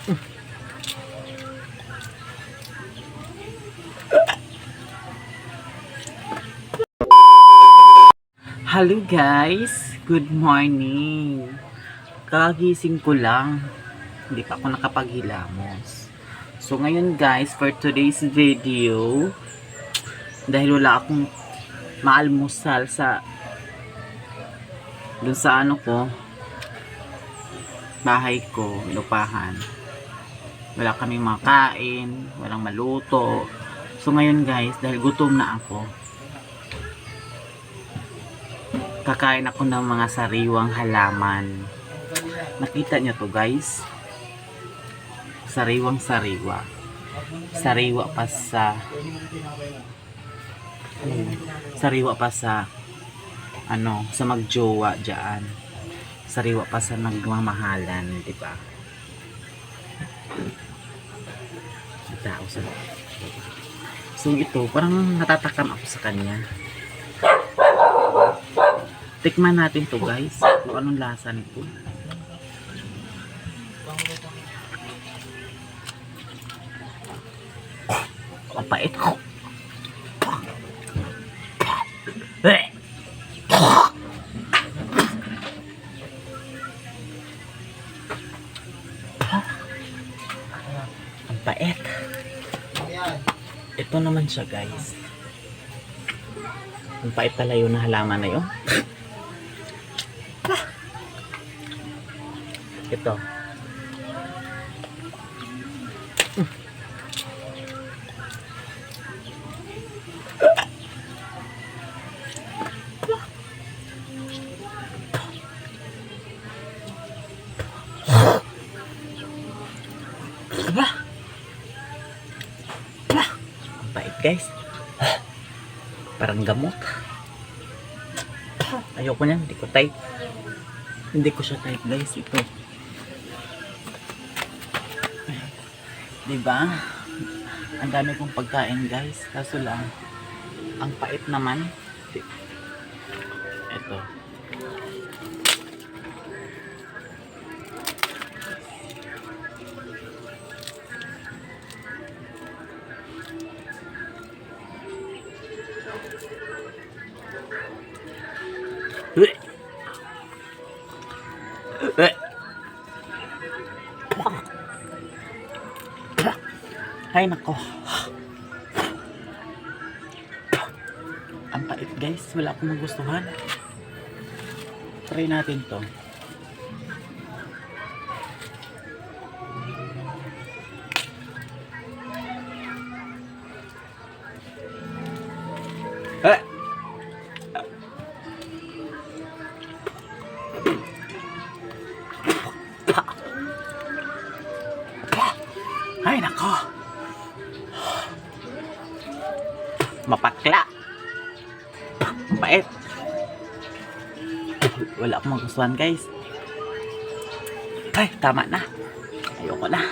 Hello guys, good morning. Kagising ko lang, hindi pa ako nakapaghilamos. So ngayon guys, for today's video, dahil wala akong maalmusal dun sa bahay ko, lupahan. Wala kaming makain, walang maluto. So ngayon guys, dahil gutom na ako, kakain ako ng mga sariwang halaman. Nakita nyo to guys, sariwang sariwa pa sa sa magjowa dyan, sariwa pa sa nagmamahalan, diba? So ito, parang natatakam ako sa kanya. Tikman natin to guys, kung anong lasa nito. Ang pait ko. Ang pait. Ito naman siya guys. Ang pait pala yun na halaman na yun. Ito. Ang pait guys. Parang gamot. Ayoko niyan, hindi ko type. Hindi ko siya type guys, ito. Diba? Ang dami kong pagkain guys, kaso lang ang pait naman. Ito. Ay nako. Ang pait guys, wala akong magustuhan. Try natin to. Ay nako. Mapakla. Mapait. Wala akong magustuhan guys. Ay, tama na. Ayoko na.